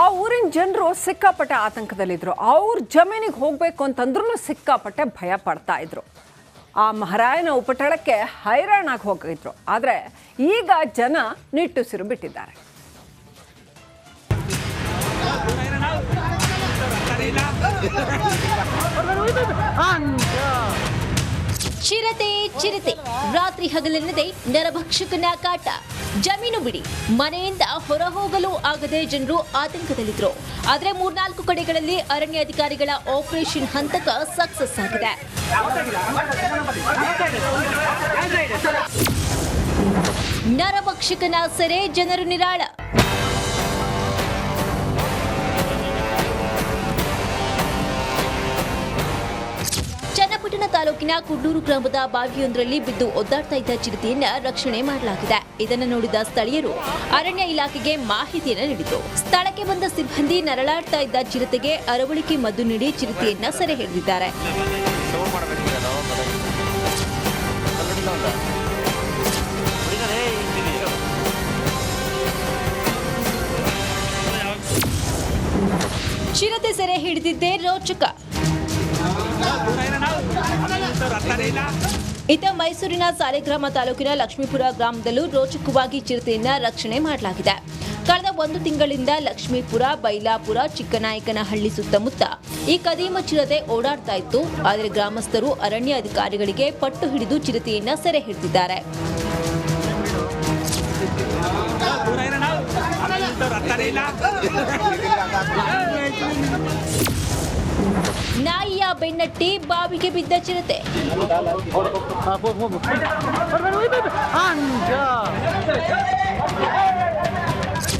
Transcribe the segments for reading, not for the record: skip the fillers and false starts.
ಆ ಊರಿನ ಜನರು ಸಿಕ್ಕಾಪಟ್ಟೆ ಆತಂಕದಲ್ಲಿದ್ದರು. ಅವ್ರ ಜಮೀನಿಗೆ ಹೋಗಬೇಕು ಅಂತಂದ್ರೂ ಸಿಕ್ಕಾಪಟ್ಟೆ ಭಯ ಪಡ್ತಾ ಇದ್ರು. ಆ ಮಹಾರಾಯನ ಉಪಟಳಕ್ಕೆ ಹೈರಾಣಾಗಿ ಹೋಗಿದ್ರು. ಆದರೆ ಈಗ ಜನ ನಿಟ್ಟುಸಿರು ಬಿಟ್ಟಿದ್ದಾರೆ. ಚಿರತೆ ಚಿರತೆ ರಾತ್ರಿ ಹಗಲೆನ್ನದೆ ನರಭಕ್ಷಕನ ಕಾಟ. ಜಮೀನು ಬಿಡಿ, ಮನೆಯಿಂದ ಹೊರ ಹೋಗಲು ಆಗದೆ ಜನರು ಆತಂಕದಲ್ಲಿದ್ರು. ಆದರೆ 3-4 ಕಡೆಗಳಲ್ಲಿ ಅರಣ್ಯ ಅಧಿಕಾರಿಗಳ ಆಪರೇಷನ್ ಹಂತಕ ಸಕ್ಸಸ್ ಆಗಿದೆ. ನರಭಕ್ಷಕನ ಸೆರೆ, ಜನರು ನಿರಾಳ. ಚನ್ನಪಟ್ಟಣ ತಾಲೂಕಿನ ಕುಡ್ಲೂರು ಗ್ರಾಮದ ಬಾವಿಯೊಂದರಲ್ಲಿ ಬಿದ್ದು ಒದ್ದಾಡ್ತಾ ಇದ್ದ ಚಿರತೆಯನ್ನ ರಕ್ಷಣೆ ಮಾಡಲಾಗಿದೆ. ಇದನ್ನು ನೋಡಿದ ಸ್ಥಳೀಯರು ಅರಣ್ಯ ಇಲಾಖೆಗೆ ಮಾಹಿತಿಯನ್ನು ನೀಡಿದರು. ಸ್ಥಳಕ್ಕೆ ಬಂದ ಸಿಬ್ಬಂದಿ ನರಳಾಡ್ತಾ ಇದ್ದ ಚಿರತೆಗೆ ಅರವಳಿಕೆ ಮದ್ದು ನೀಡಿ ಚಿರತೆಯನ್ನ ಸೆರೆ ಹಿಡಿದಿದ್ದಾರೆ. ಚಿರತೆ ಸೆರೆ ಹಿಡಿದಿದ್ದೇ ರೋಚಕ. ಇತ ಮೈಸೂರಿನ ಸಾಲಿಗ್ರಾಮ ತಾಲೂಕಿನ ಲಕ್ಷ್ಮೀಪುರ ಗ್ರಾಮದಲ್ಲೂ ರೋಚಕವಾಗಿ ಚಿರತೆಯನ್ನ ರಕ್ಷಣೆ ಮಾಡಲಾಗಿದೆ. ಕಳೆದ 1 ತಿಂಗಳಿಂದ ಲಕ್ಷ್ಮೀಪುರ, ಬೈಲಾಪುರ, ಚಿಕ್ಕನಾಯಕನಹಳ್ಳಿ ಸುತ್ತಮುತ್ತ ಈ ಕದೀಮ ಚಿರತೆ ಓಡಾಡ್ತಾ ಇತ್ತು. ಆದರೆ ಗ್ರಾಮಸ್ಥರು ಅರಣ್ಯ ಅಧಿಕಾರಿಗಳಿಗೆ ಪಟ್ಟು ಹಿಡಿದು ಚಿರತೆಯನ್ನ ಸೆರೆ ಹಿಡಿದಿದ್ದಾರೆ. ನಾಯಿಯ ಬೆನ್ನಟ್ಟಿ ಬಾವಿಗೆ ಬಿದ್ದ ಚಿರತೆ.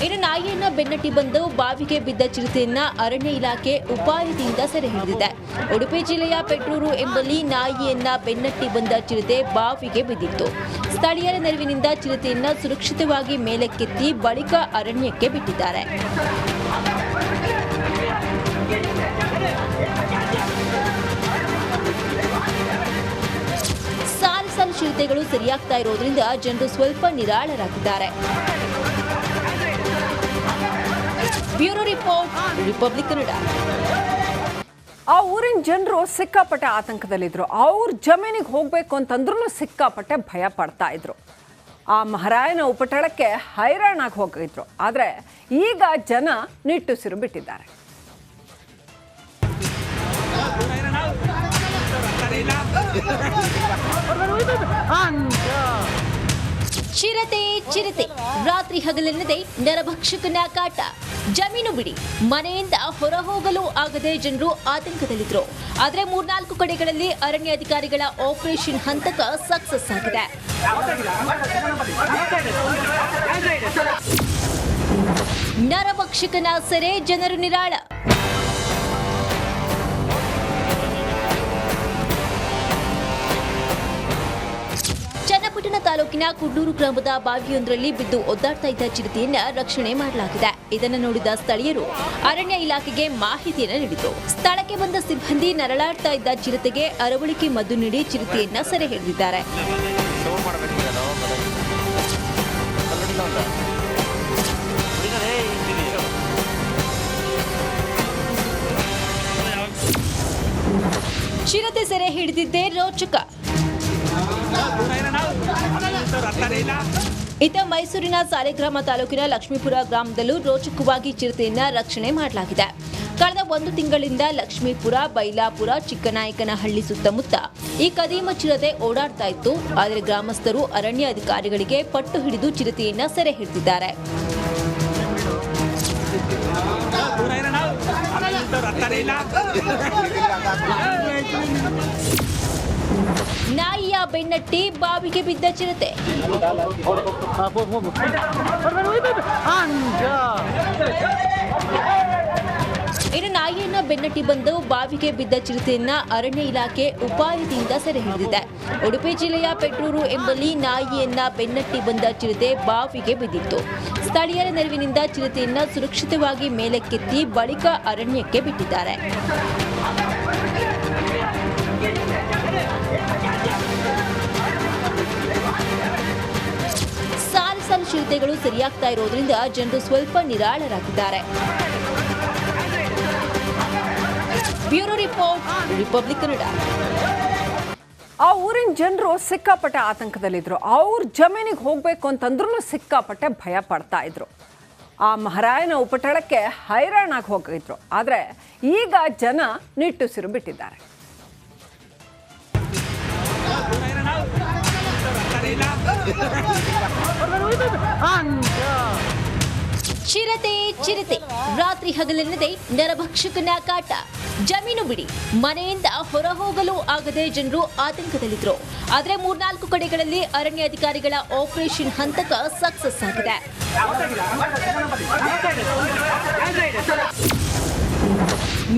ಇನ್ನು ನಾಯಿಯನ್ನ ಬೆನ್ನಟ್ಟಿ ಬಂದು ಬಾವಿಗೆ ಬಿದ್ದ ಚಿರತೆಯನ್ನ ಅರಣ್ಯ ಇಲಾಖೆ ಉಪಾಯದಿಂದ ಸೆರೆ ಹಿಡಿದಿದೆ. ಉಡುಪಿ ಜಿಲ್ಲೆಯ ಪೆಟ್ರೂರು ಎಂಬಲ್ಲಿ ನಾಯಿಯನ್ನ ಬೆನ್ನಟ್ಟಿ ಬಂದ ಚಿರತೆ ಬಾವಿಗೆ ಬಿದ್ದಿತ್ತು. ಸ್ಥಳೀಯರ ನೆರವಿನಿಂದ ಚಿರತೆಯನ್ನ ಸುರಕ್ಷಿತವಾಗಿ ಮೇಲಕ್ಕೆತ್ತಿ ಬಳಿಕ ಅರಣ್ಯಕ್ಕೆ ಬಿಟ್ಟಿದ್ದಾರೆ. ಸಾಲು ಚಿರತೆಗಳು ಸರಿಯಾಗ್ತಾ ಇರೋದ್ರಿಂದ ಜನರು ಸ್ವಲ್ಪ ನಿರಾಳರಾಗಿದ್ದಾರೆ. Bureau report, republic Kannada. ಆ ಊರಿನ ಜನರು ಸಿಕ್ಕಾಪಟ್ಟೆ ಆತಂಕದಲ್ಲಿದ್ದರು. ಅವ್ರ ಜಮೀನಿಗೆ ಹೋಗಬೇಕು ಅಂತಂದ್ರೂ ಸಿಕ್ಕಾಪಟ್ಟೆ ಭಯ ಪಡ್ತಾ ಇದ್ರು. ಆ ಮಹಾರಾಯನ ಉಪಟಳಕ್ಕೆ ಹೈರಾಣಾಗಿ ಹೋಗಿದ್ರು. ಆದರೆ ಈಗ ಜನ ನಿಟ್ಟುಸಿರು ಬಿಟ್ಟಿದ್ದಾರೆ. ಚಿರತೆ ಚಿರತೆ ರಾತ್ರಿ ಹಗಲೆನ್ನದೆ ನರಭಕ್ಷಕನ ಕಾಟ. ಜಮೀನು ಬಿಡಿ, ಮನೆಯಿಂದ ಹೊರ ಹೋಗಲು ಆಗದೆ ಜನರು ಆತಂಕದಲ್ಲಿದ್ರು. ಆದರೆ 3-4 ಕಡೆಗಳಲ್ಲಿ ಅರಣ್ಯ ಅಧಿಕಾರಿಗಳ ಆಪರೇಷನ್ ಹಂತಕ ಸಕ್ಸಸ್ ಆಗಿದೆ. ನರಭಕ್ಷಕನ ಸೆರೆ, ಜನರು ನಿರಾಳ. ಚನ್ನಪಟ್ಟಣ ತಾಲೂಕಿನ ಕುಡ್ಲೂರು ಗ್ರಾಮದ ಬಾವಿಯೊಂದರಲ್ಲಿ ಬಿದ್ದು ಒದ್ದಾಡ್ತಾ ಇದ್ದ ಚಿರತೆಯನ್ನ ರಕ್ಷಣೆ ಮಾಡಲಾಗಿದೆ. ಇದನ್ನು ನೋಡಿದ ಸ್ಥಳೀಯರು ಅರಣ್ಯ ಇಲಾಖೆಗೆ ಮಾಹಿತಿಯನ್ನು ನೀಡಿದರು. ಸ್ಥಳಕ್ಕೆ ಬಂದ ಸಿಬ್ಬಂದಿ ನರಳಾಡ್ತಾ ಇದ್ದ ಚಿರತೆಗೆ ಅರವಳಿಕೆ ಮದ್ದು ನೀಡಿ ಚಿರತೆಯನ್ನ ಸೆರೆ ಹಿಡಿದಿದ್ದಾರೆ. ಚಿರತೆ ಸೆರೆ ಹಿಡಿದಿದ್ದೇ ರೋಚಕ. ಇತ ಮೈಸೂರಿನ ಸಾಲಿಗ್ರಾಮ ತಾಲೂಕಿನ ಲಕ್ಷ್ಮೀಪುರ ಗ್ರಾಮದಲ್ಲೂ ರೋಚಕವಾಗಿ ಚಿರತೆಯನ್ನ ರಕ್ಷಣೆ ಮಾಡಲಾಗಿದೆ. ಕಳೆದ 1 ತಿಂಗಳಿಂದ ಲಕ್ಷ್ಮೀಪುರ, ಬೈಲಾಪುರ, ಚಿಕ್ಕನಾಯಕನಹಳ್ಳಿ ಸುತ್ತಮುತ್ತ ಈ ಕದೀಮ ಚಿರತೆ ಓಡಾಡ್ತಾ ಇತ್ತು. ಆದರೆ ಗ್ರಾಮಸ್ಥರು ಅರಣ್ಯ ಅಧಿಕಾರಿಗಳಿಗೆ ಪಟ್ಟು ಹಿಡಿದು ಚಿರತೆಯನ್ನ ಸೆರೆ ಹಿಡಿದಿದ್ದಾರೆ. ನಾಯಿಯ ಬೆನ್ನಟ್ಟಿ ಬಾವಿಗೆ ಬಿದ್ದ ಚಿರತೆ. ಇನ್ನು ನಾಯಿಯನ್ನ ಬೆನ್ನಟ್ಟಿ ಬಂದು ಬಾವಿಗೆ ಬಿದ್ದ ಚಿರತೆಯನ್ನ ಅರಣ್ಯ ಇಲಾಖೆ ಉಪಾಯದಿಂದ ಸೆರೆ ಹಿಡಿದಿದೆ. ಉಡುಪಿ ಜಿಲ್ಲೆಯ ಪೆಟ್ರೂರು ಎಂಬಲ್ಲಿ ನಾಯಿಯನ್ನ ಬೆನ್ನಟ್ಟಿ ಬಂದ ಚಿರತೆ ಬಾವಿಗೆ ಬಿದ್ದಿತ್ತು. ಸ್ಥಳೀಯರ ನೆರವಿನಿಂದ ಚಿರತೆಯನ್ನ ಸುರಕ್ಷಿತವಾಗಿ ಮೇಲಕ್ಕೆತ್ತಿ ಬಳಿಕ ಅರಣ್ಯಕ್ಕೆ ಬಿಟ್ಟಿದ್ದಾರೆ. ಸಾಲು ಚಿರತೆಗಳು ಸರಿಯಾಗ್ತಾ ಇರೋದ್ರಿಂದ ಜನರು ಸ್ವಲ್ಪ ನಿರಾಳರಾಗಿದ್ದಾರೆ. Bureau report, republic Kannada. ಆ ಊರಿನ ಜನರು ಸಿಕ್ಕಾಪಟ್ಟೆ ಆತಂಕದಲ್ಲಿದ್ರು. ಅವ್ರ ಜಮೀನಿಗೆ ಹೋಗ್ಬೇಕು ಅಂತಂದ್ರೂ ಸಿಕ್ಕಾಪಟ್ಟೆ ಭಯ ಪಡ್ತಾ ಇದ್ರು. ಆ ಮಹಾರಾಯನ ಉಪಟಳಕ್ಕೆ ಹೈರಾಣಾಗಿ ಹೋಗಿದ್ರು. ಆದರೆ ಈಗ ಜನ ನಿಟ್ಟುಸಿರು ಬಿಟ್ಟಿದ್ದಾರೆ. ಚಿರತೆ ಚಿರತೆ ರಾತ್ರಿ ಹಗಲೆನ್ನದೆ ನರಭಕ್ಷಕನ ಕಾಟ. ಜಮೀನು ಬಿಡಿ, ಮನೆಯಿಂದ ಹೊರ ಹೋಗಲು ಆಗದೆ ಜನರು ಆತಂಕದಲ್ಲಿದ್ರು. ಆದರೆ 3-4 ಕಡೆಗಳಲ್ಲಿ ಅರಣ್ಯ ಅಧಿಕಾರಿಗಳ ಆಪರೇಷನ್ ಹಂತಕ ಸಕ್ಸಸ್ ಆಗಿದೆ.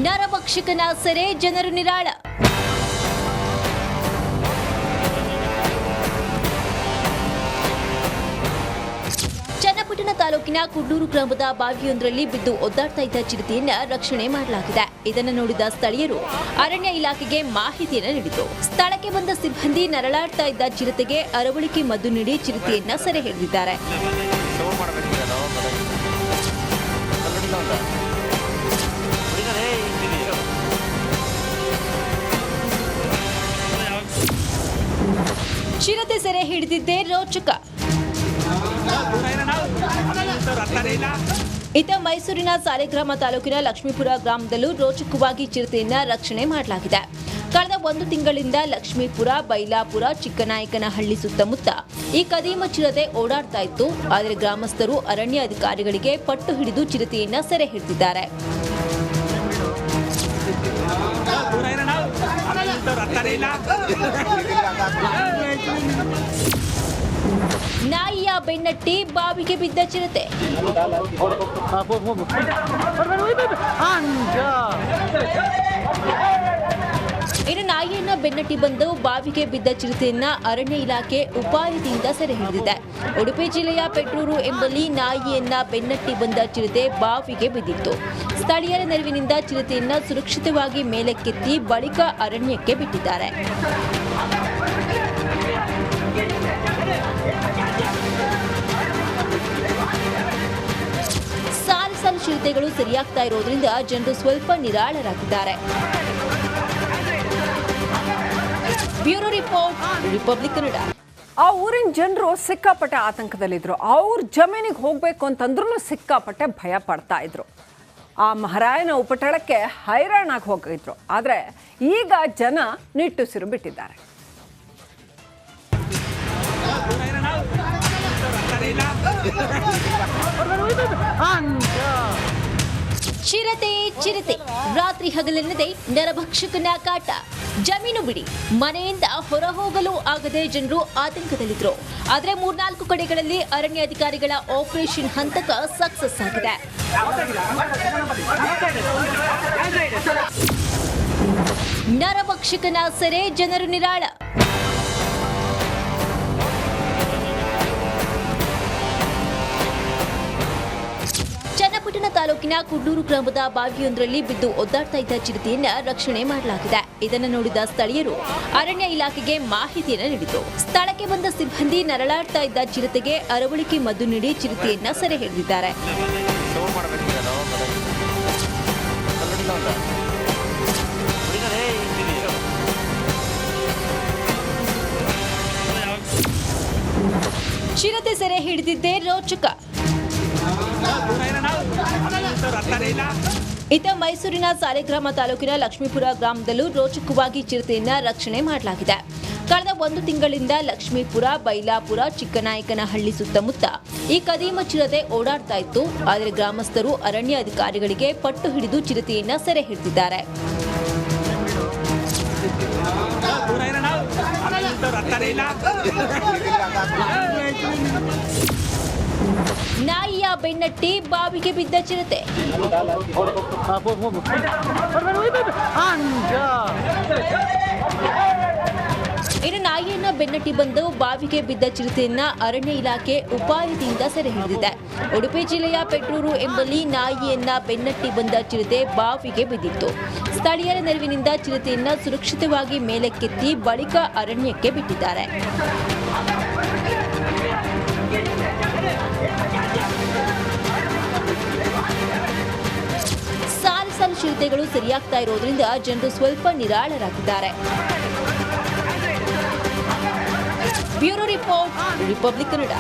ನರಭಕ್ಷಕನ ಸೆರೆ, ಜನರು ನಿರಾಳ. ಚನ್ನಪಟ್ಟಣ ತಾಲೂಕಿನ ಕುಡ್ಲೂರು ಗ್ರಾಮದ ಬಾವಿಯೊಂದರಲ್ಲಿ ಬಿದ್ದು ಒದ್ದಾಡ್ತಾ ಇದ್ದ ಚಿರತೆಯನ್ನ ರಕ್ಷಣೆ ಮಾಡಲಾಗಿದೆ. ಇದನ್ನು ನೋಡಿದ ಸ್ಥಳೀಯರು ಅರಣ್ಯ ಇಲಾಖೆಗೆ ಮಾಹಿತಿಯನ್ನು ನೀಡಿದರು. ಸ್ಥಳಕ್ಕೆ ಬಂದ ಸಿಬ್ಬಂದಿ ನರಳಾಡ್ತಾ ಇದ್ದ ಚಿರತೆಗೆ ಅರವಳಿಕೆ ಮದ್ದು ನೀಡಿ ಚಿರತೆಯನ್ನ ಸೆರೆ ಹಿಡಿದಿದ್ದಾರೆ. ಚಿರತೆ ಸೆರೆ ಹಿಡಿದಿದ್ದೇ ರೋಚಕ. ಇತ್ತ ಮೈಸೂರಿನ ಸಾಲಿಗ್ರಾಮ ತಾಲೂಕಿನ ಲಕ್ಷ್ಮೀಪುರ ಗ್ರಾಮದಲ್ಲೂ ರೋಚಕವಾಗಿ ಚಿರತೆಯನ್ನ ರಕ್ಷಣೆ ಮಾಡಲಾಗಿದೆ. ಕಳೆದ 1 ತಿಂಗಳಿಂದ ಲಕ್ಷ್ಮೀಪುರ, ಬೈಲಾಪುರ, ಚಿಕ್ಕನಾಯಕನಹಳ್ಳಿ ಸುತ್ತಮುತ್ತ ಈ ಕದೀಮ ಚಿರತೆ ಓಡಾಡ್ತಾ ಇತ್ತು. ಆದರೆ ಗ್ರಾಮಸ್ಥರು ಅರಣ್ಯ ಅಧಿಕಾರಿಗಳಿಗೆ ಪಟ್ಟು ಹಿಡಿದು ಚಿರತೆಯನ್ನ ಸೆರೆ ಹಿಡಿದಿದ್ದಾರೆ. ನಾಯಿಯ ಬೆನ್ನಟ್ಟಿ ಬಾವಿಗೆ ಬಿದ್ದ ಚಿರತೆ. ಇನ್ನು ನಾಯಿಯನ್ನ ಬೆನ್ನಟ್ಟಿ ಬಂದು ಬಾವಿಗೆ ಬಿದ್ದ ಚಿರತೆಯನ್ನ ಅರಣ್ಯ ಇಲಾಖೆ ಉಪಾಯದಿಂದ ಸೆರೆ ಹಿಡಿದಿದೆ. ಉಡುಪಿ ಜಿಲ್ಲೆಯ ಪೆಟ್ರೂರು ಎಂಬಲ್ಲಿ ನಾಯಿಯನ್ನ ಬೆನ್ನಟ್ಟಿ ಬಂದ ಚಿರತೆ ಬಾವಿಗೆ ಬಿದ್ದಿತ್ತು. ಸ್ಥಳೀಯರ ನೆರವಿನಿಂದ ಚಿರತೆಯನ್ನ ಸುರಕ್ಷಿತವಾಗಿ ಮೇಲಕ್ಕೆತ್ತಿ ಬಳಿಕ ಅರಣ್ಯಕ್ಕೆ ಬಿಟ್ಟಿದ್ದಾರೆ. ಸಾಲು ಚಿರತೆಗಳು ಸರಿಯಾಗ್ತಾ ಇರೋದ್ರಿಂದ ಜನರು ಸ್ವಲ್ಪ ನಿರಾಳರಾಗಿದ್ದಾರೆ. Bureau report, republic Kannada. ಆ ಊರಿನ ಜನರು ಸಿಕ್ಕಾಪಟ್ಟೆ ಆತಂಕದಲ್ಲಿದ್ರು. ಅವ್ರ ಜಮೀನಿಗೆ ಹೋಗ್ಬೇಕು ಅಂತಂದ್ರೂ ಸಿಕ್ಕಾಪಟ್ಟೆ ಭಯ ಪಡ್ತಾ ಇದ್ರು. ಆ ಮಹಾರಾಯನ ಉಪಟಳಕ್ಕೆ ಹೈರಾಣಾಗಿ ಹೋಗಿದ್ರು. ಆದರೆ ಈಗ ಜನ ನಿಟ್ಟುಸಿರು ಬಿಟ್ಟಿದ್ದಾರೆ. ಚಿರತೆ ಚಿರತೆ ರಾತ್ರಿ ಹಗಲೆನ್ನದೆ ನರಭಕ್ಷಕನ ಕಾಟ. ಜಮೀನು ಬಿಡಿ, ಮನೆಯಿಂದ ಹೊರ ಹೋಗಲು ಆಗದೆ ಜನರು ಆತಂಕದಲ್ಲಿದ್ರು. ಆದರೆ 3-4 ಕಡೆಗಳಲ್ಲಿ ಅರಣ್ಯ ಅಧಿಕಾರಿಗಳ ಆಪರೇಷನ್ ಹಂತಕ ಸಕ್ಸಸ್ ಆಗಿದೆ. ನರಭಕ್ಷಕನ ಸೆರೆ, ಜನರು ನಿರಾಳ. ಚನ್ನಪಟ್ಟಣ ತಾಲೂಕಿನ ಕುಡ್ಲೂರು ಗ್ರಾಮದ ಬಾವಿಯೊಂದರಲ್ಲಿ ಬಿದ್ದು ಒದ್ದಾಡ್ತಾ ಇದ್ದ ಚಿರತೆಯನ್ನ ರಕ್ಷಣೆ ಮಾಡಲಾಗಿದೆ. ಇದನ್ನು ನೋಡಿದ ಸ್ಥಳೀಯರು ಅರಣ್ಯ ಇಲಾಖೆಗೆ ಮಾಹಿತಿಯನ್ನು ನೀಡಿದರು. ಸ್ಥಳಕ್ಕೆ ಬಂದ ಸಿಬ್ಬಂದಿ ನರಳಾಡ್ತಾ ಇದ್ದ ಚಿರತೆಗೆ ಅರವಳಿಕೆ ಮದ್ದು ನೀಡಿ ಚಿರತೆಯನ್ನ ಸೆರೆ ಹಿಡಿದಿದ್ದಾರೆ. ಚಿರತೆ ಸೆರೆ ಹಿಡಿದಿದ್ದೇ ರೋಚಕ. ಇತ್ತ ಮೈಸೂರಿನ ಸಾಲಿಗ್ರಾಮ ತಾಲೂಕಿನ ಲಕ್ಷ್ಮೀಪುರ ಗ್ರಾಮದಲ್ಲೂ ರೋಚಕವಾಗಿ ಚಿರತೆಯನ್ನ ರಕ್ಷಣೆ ಮಾಡಲಾಗಿದೆ. ಕಳೆದ 1 ತಿಂಗಳಿಂದ ಲಕ್ಷ್ಮೀಪುರ, ಬೈಲಾಪುರ, ಚಿಕ್ಕನಾಯಕನಹಳ್ಳಿ ಸುತ್ತಮುತ್ತ ಈ ಕದೀಮ ಚಿರತೆ ಓಡಾಡ್ತಾ ಇತ್ತು. ಆದರೆ ಗ್ರಾಮಸ್ಥರು ಅರಣ್ಯ ಅಧಿಕಾರಿಗಳಿಗೆ ಪಟ್ಟು ಹಿಡಿದು ಚಿರತೆಯನ್ನ ಸೆರೆ ಹಿಡಿದಿದ್ದಾರೆ. ನಾಯಿಯ ಬೆನ್ನಟ್ಟಿ ಬಾವಿಗೆ ಬಿದ್ದ ಚಿರತೆ. ಇನ್ನು ನಾಯಿಯನ್ನ ಬೆನ್ನಟ್ಟಿ ಬಂದು ಬಾವಿಗೆ ಬಿದ್ದ ಚಿರತೆಯನ್ನ ಅರಣ್ಯ ಇಲಾಖೆ ಉಪಾಯದಿಂದ ಸೆರೆ ಹಿಡಿದಿದೆ. ಉಡುಪಿ ಜಿಲ್ಲೆಯ ಪೆಟ್ರೂರು ಎಂಬಲ್ಲಿ ನಾಯಿಯನ್ನ ಬೆನ್ನಟ್ಟಿ ಬಂದ ಚಿರತೆ ಬಾವಿಗೆ ಬಿದ್ದಿತ್ತು. ಸ್ಥಳೀಯರ ನೆರವಿನಿಂದ ಚಿರತೆಯನ್ನ ಸುರಕ್ಷಿತವಾಗಿ ಮೇಲಕ್ಕೆತ್ತಿ ಬಳಿಕ ಅರಣ್ಯಕ್ಕೆ ಬಿಟ್ಟಿದ್ದಾರೆ. ಚಿರತೆಗಳು ಸರಿಯಾಗ್ತಾ ಇರೋದ್ರಿಂದ ಜನರು ಸ್ವಲ್ಪ ನಿರಾಳರಾಗಿದ್ದಾರೆ. Bureau report, republic Kannada.